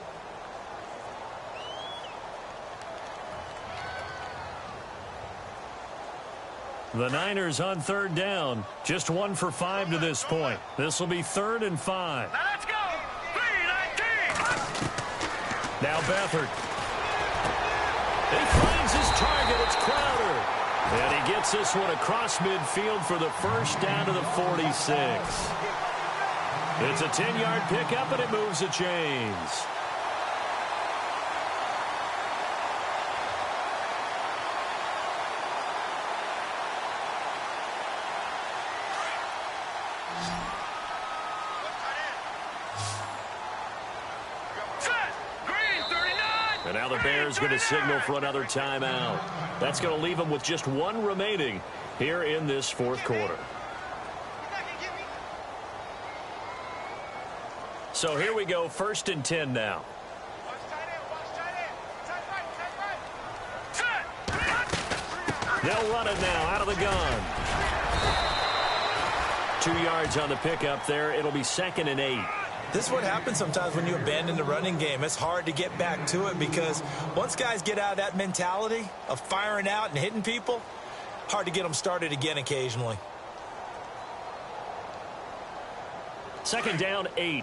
The Niners on 3rd down. Just 1 for 5 to this point. This will be 3rd and 5. Now let's go. 3-19. Now Beathard. He finds his target. It's Crowder. And he gets this one across midfield for the 1st down to the 46. It's a 10-yard pickup, and it moves the chains. And now the Bears going to signal for another timeout. That's going to leave them with just 1 remaining here in this 4th quarter. So here we go, 1st and 10 now. They'll run it now out of the gun. 2 yards on the pickup there. It'll be 2nd and 8. This is what happens sometimes when you abandon the running game. It's hard to get back to it because once guys get out of that mentality of firing out and hitting people, hard to get them started again occasionally. 2nd down, 8.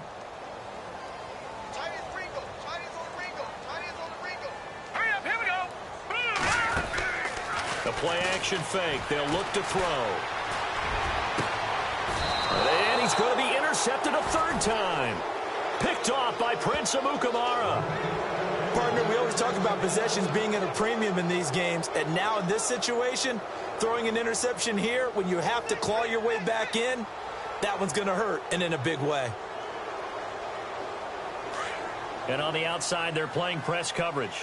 Hurry up, here we go. The play action fake. They'll look to throw. And he's going to be intercepted a 3rd time. Picked off by Prince Amukamara. Partner, we always talk about possessions being at a premium in these games. And now in this situation, throwing an interception here when you have to claw your way back in, that one's going to hurt, and in a big way. And on the outside, they're playing press coverage.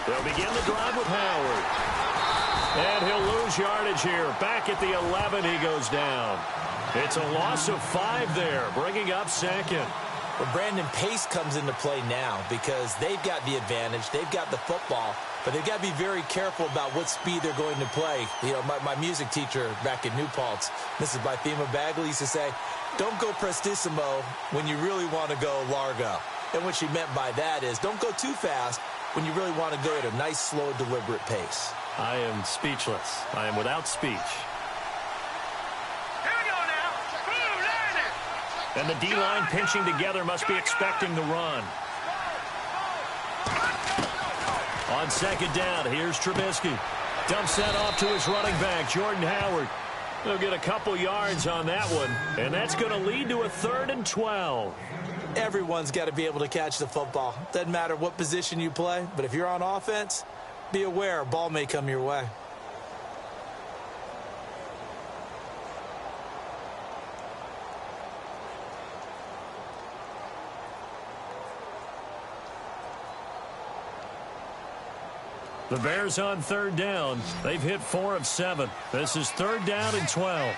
They'll begin the drive with Howard. And he'll lose yardage here. Back at the 11, he goes down. It's a loss of 5 there, bringing up second. Well, Brandon, pace comes into play now because they've got the advantage. They've got the football, but they've got to be very careful about what speed they're going to play. You know, my music teacher back in New Paltz, Mrs. Bythema Bagley, used to say, don't go prestissimo when you really want to go largo. And what she meant by that is don't go too fast when you really want to go at a nice, slow, deliberate pace. I am speechless. I am without speech. Here we go now. Blue line it. And the D-line pinching together must be expecting the run. On second down, here's Trubisky. Dumps that off to his running back, Jordan Howard. They'll get a couple yards on that one, and that's going to lead to a 3rd and 12. Everyone's got to be able to catch the football. Doesn't matter what position you play, but if you're on offense, be aware a ball may come your way. The Bears on 3rd down. They've hit 4 of 7. This is 3rd down and 12. Here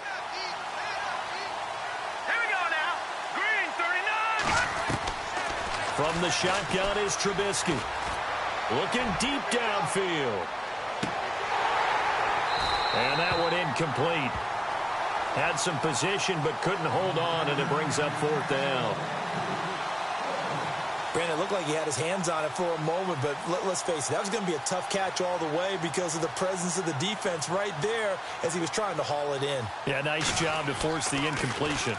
we go now. Green 39. From the shotgun is Trubisky. Looking deep downfield. And that one incomplete. Had some position but couldn't hold on, and it brings up 4th down. Brandon, it looked like he had his hands on it for a moment, but let's face it, that was going to be a tough catch all the way because of the presence of the defense right there as he was trying to haul it in. Yeah, nice job to force the incompletion.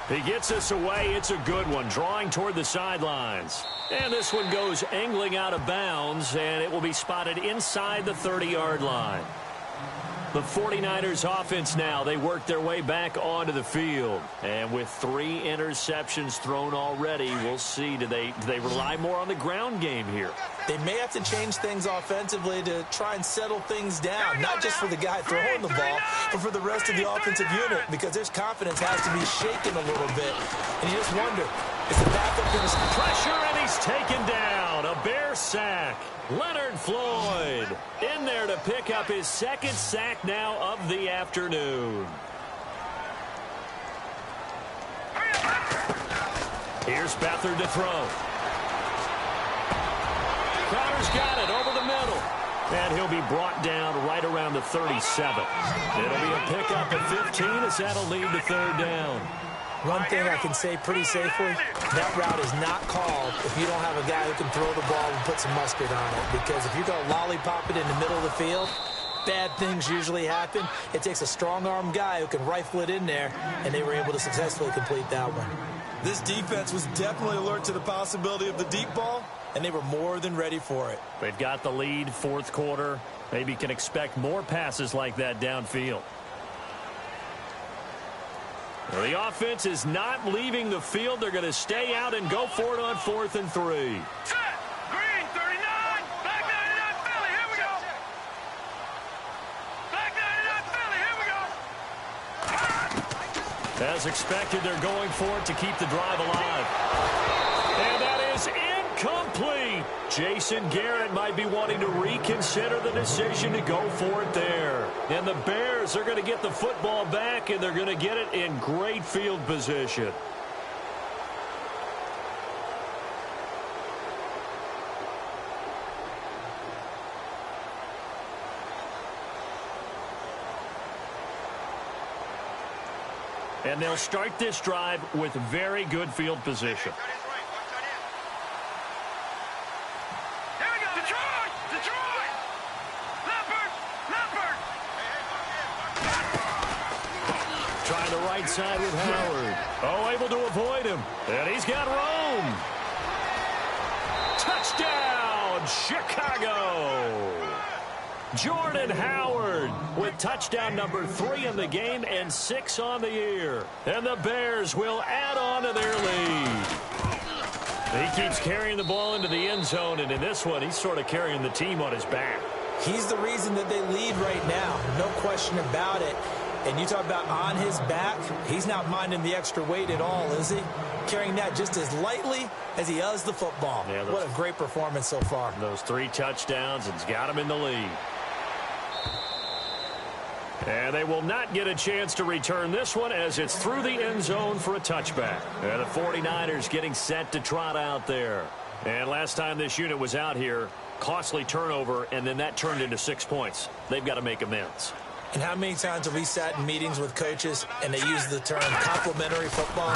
He gets us away. It's a good one, drawing toward the sidelines. And this one goes angling out of bounds, and it will be spotted inside the 30-yard line. The 49ers offense now, they work their way back onto the field. And with 3 interceptions thrown already, we'll see, do they rely more on the ground game here? They may have to change things offensively to try and settle things down, not just for the guy throwing the ball, but for the rest of the offensive unit, because his confidence has to be shaken a little bit. And you just wonder, is the backup going to... Pressure, and he's taken down. A Bear sack. Leonard Floyd in there to pick up his 2nd sack now of the afternoon. Here's Beathard to throw. Crowder's got it over the middle. And he'll be brought down right around the 37. It'll be a pickup at 15 as that'll lead to 3rd down. One thing I can say pretty safely, that route is not called if you don't have a guy who can throw the ball and put some mustard on it. Because if you're going to lollipop it in the middle of the field, bad things usually happen. It takes a strong-armed guy who can rifle it in there, and they were able to successfully complete that one. This defense was definitely alert to the possibility of the deep ball, and they were more than ready for it. They've got the lead, 4th quarter. Maybe can expect more passes like that downfield. Well, the offense is not leaving the field. They're going to stay out and go for it on 4th and 3. Set. Green 39. Black 99 Philly. Here we go. Black 99 Philly. Here we go. As expected, they're going for it to keep the drive alive. And that is incomplete. Jason Garrett might be wanting to reconsider the decision to go for it there. And the Bears are going to get the football back, and they're going to get it in great field position. And they'll start this drive with very good field position. Here we go. Detroit. Detroit. Leopard. Leopard. Trying the right side with Howard. Oh, able to avoid him. And he's got Rome. Touchdown, Chicago. Jordan Howard with touchdown number 3 in the game and 6 on the year. And the Bears will add on to their lead. He keeps carrying the ball into the end zone, and in this one, he's sort of carrying the team on his back. He's the reason that they lead right now. No question about it. And you talk about on his back, he's not minding the extra weight at all, is he? Carrying that just as lightly as he does the football. Yeah, what a great performance so far. Those 3 touchdowns, and he's got him in the lead. And they will not get a chance to return this one as it's through the end zone for a touchback. And the 49ers getting set to trot out there. And last time this unit was out here, costly turnover, and then that turned into 6 points. They've got to make amends. And how many times have we sat in meetings with coaches and they use the term complementary football?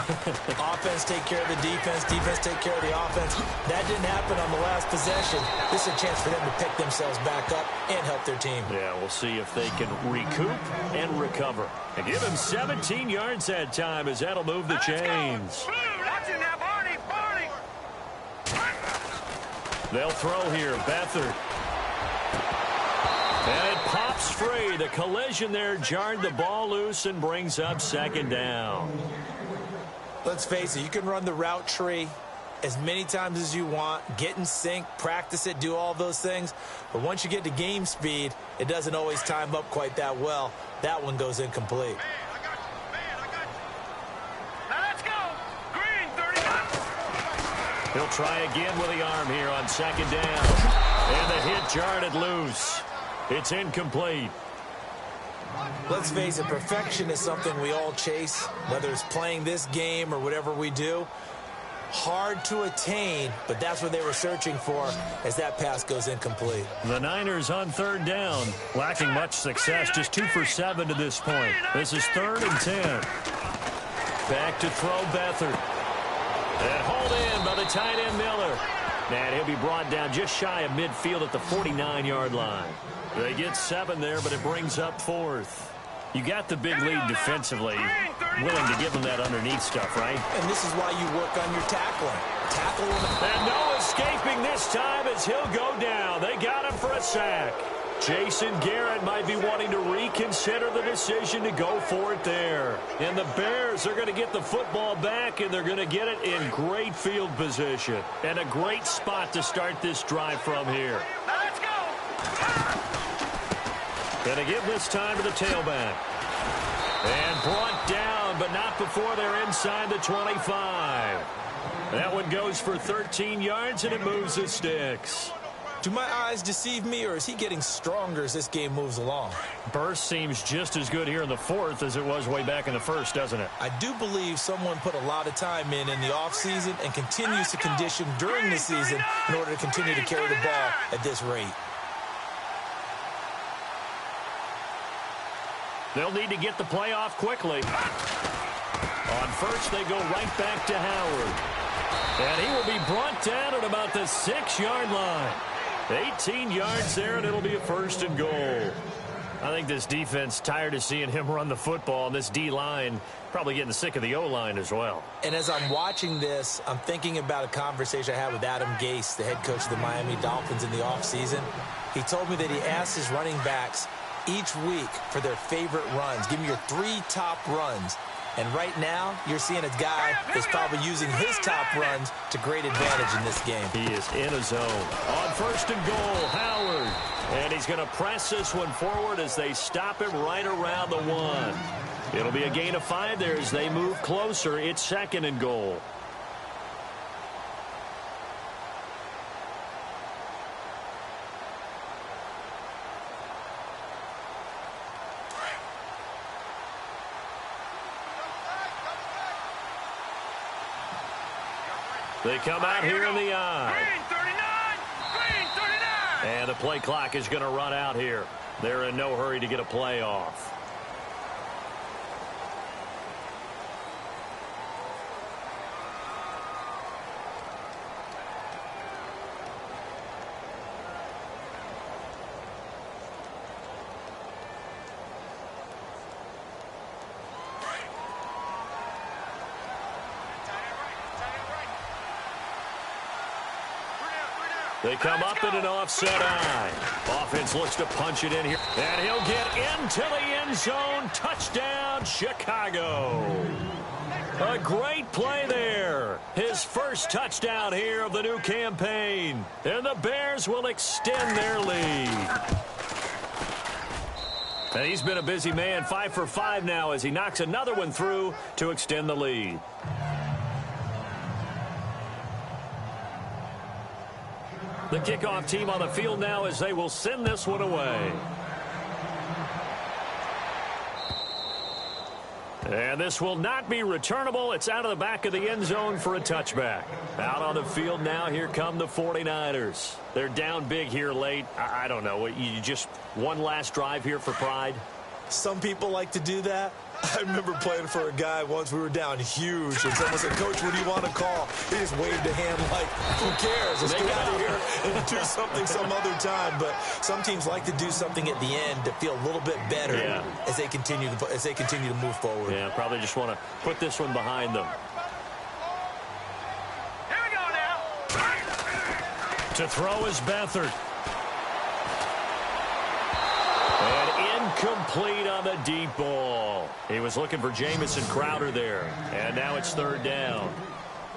Offense take care of the defense, defense take care of the offense. That didn't happen on the last possession. This is a chance for them to pick themselves back up and help their team. Yeah, we'll see if they can recoup and recover. And give him 17 yards that time as that'll move the chains. They'll throw here. Beathard. And it pops free. The collision there jarred the ball loose and brings up second down. Let's face it, you can run the route tree as many times as you want, get in sync, practice it, do all those things. But once you get to game speed, it doesn't always time up quite that well. That one goes incomplete. Now let's go. Green, 31. He'll try again with the arm here on second down. And the hit jarred it loose. It's incomplete. Let's face it, perfection is something we all chase, whether it's playing this game or whatever we do. Hard to attain, but that's what they were searching for as that pass goes incomplete. The Niners on third down, lacking much success, just 2 for 7 to this point. This is 3rd and 10. Back to throw Beathard. And hauled in by the tight end Miller. And he'll be brought down just shy of midfield at the 49-yard line. They get 7 there, but it brings up 4th. You got the big lead defensively, willing to give them that underneath stuff, right? And this is why you work on your tackling. Tackle him. And no escaping this time as he'll go down. They got him for a sack. Jason Garrett might be wanting to reconsider the decision to go for it there. And the Bears are going to get the football back, and they're going to get it in great field position. And a great spot to start this drive from here. Now let's go. Going to give this time to the tailback. And brought down, but not before they're inside the 25. That one goes for 13 yards, and it moves the sticks. Do my eyes deceive me, or is he getting stronger as this game moves along? Burst seems just as good here in the 4th as it was way back in the 1st, doesn't it? I do believe someone put a lot of time in the offseason and continues to condition during the season in order to continue to carry the ball at this rate. They'll need to get the play off quickly. On first, they go right back to Howard. And he will be brought down at about the 6-yard line. 18 yards there, and it'll be a 1st and goal. I think this defense tired of seeing him run the football, and this D-line probably getting sick of the O-line as well. And as I'm watching this, I'm thinking about a conversation I had with Adam Gase, the head coach of the Miami Dolphins in the offseason. He told me that he asked his running backs each week for their favorite runs. Give me your 3 top runs. And right now, you're seeing a guy that's probably using his top runs to great advantage in this game. He is in a zone. On 1st and goal, Howard. And he's going to press this one forward as they stop him right around the 1. It'll be a gain of 5 there as they move closer. It's 2nd and goal. They come out here in the eye. Green, 39. And the play clock is going to run out here. They're in no hurry to get a play off. They come up in an offset eye. Offense looks to punch it in here. And he'll get into the end zone. Touchdown, Chicago. A great play there. His first touchdown here of the new campaign. And the Bears will extend their lead. And he's been a busy man, 5 for 5 now as he knocks another one through to extend the lead. The kickoff team on the field now as they will send this one away. And this will not be returnable. It's out of the back of the end zone for a touchback. Out on the field now, here come the 49ers. They're down big here late. I don't know. You just one last drive here for pride? Some people like to do that. I remember playing for a guy once. We were down huge, and someone said, "Coach, what do you want to call?" He just waved a hand like, "Who cares? Let's get out of here and do something some other time." But some teams like to do something at the end to feel a little bit better as they continue to move forward. Yeah, probably just want to put this one behind them. Here we go now. To throw is Beathard. And incomplete on the deep ball. He was looking for Jamison Crowder there. And now it's third down.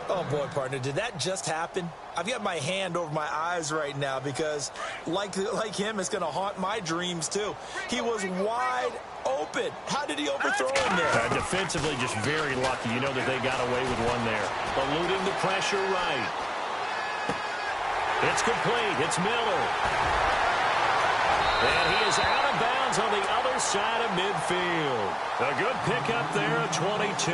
Oh, boy, partner, did that just happen? I've got my hand over my eyes right now because, like him, it's going to haunt my dreams, too. He was wide open. How did he overthrow him there? Defensively, just very lucky. You know that they got away with one there. Eluding the pressure right. It's complete. It's Miller. And he is out of bounds on the other side of midfield. A good pickup there at 22.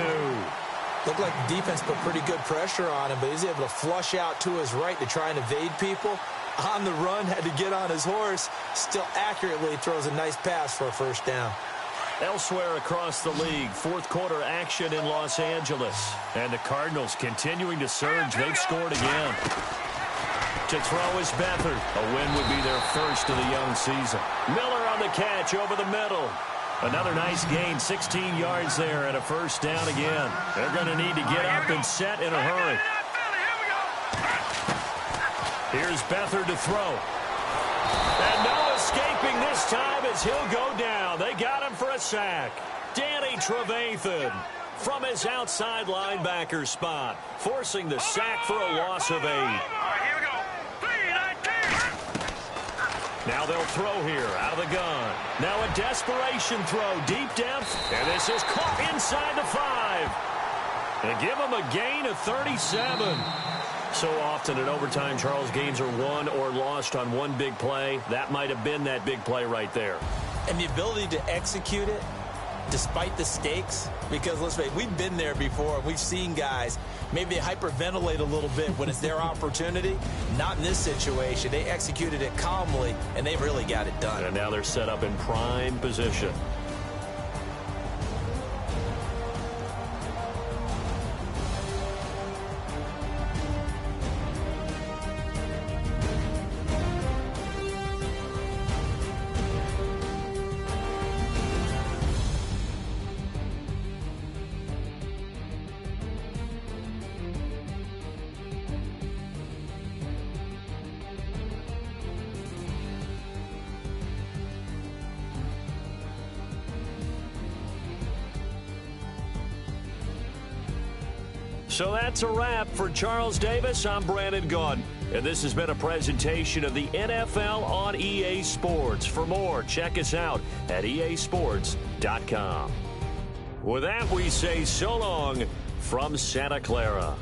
Looked like the defense put pretty good pressure on him, but he's able to flush out to his right to try and evade people. On the run, had to get on his horse. Still accurately throws a nice pass for a first down. Elsewhere across the league, fourth quarter action in Los Angeles. And the Cardinals continuing to surge. They've scored again. To throw is Beathard. A win would be their first of the young season. Miller on the catch over the middle. Another nice gain, 16 yards there and a first down again. They're going to need to get up and set in a hurry. Here's Beathard to throw. And no escaping this time as he'll go down. They got him for a sack. Danny Trevathan from his outside linebacker spot, forcing the sack for a loss of 8. Now they'll throw here out of the gun. Now a desperation throw deep depth. And this is caught inside the 5. And give them a gain of 37. So often in overtime, Charles, games are won or lost on one big play. That might have been that big play right there. And the ability to execute it despite the stakes, because let's face it, we've been there before. We've seen guys maybe hyperventilate a little bit when it's their opportunity. Not in this situation. They executed it calmly, and they really got it done. And now they're set up in prime position. So that's a wrap for Charles Davis. I'm Brandon Gaudin, and this has been a presentation of the NFL on EA Sports. For more, check us out at easports.com. With that, we say so long from Santa Clara.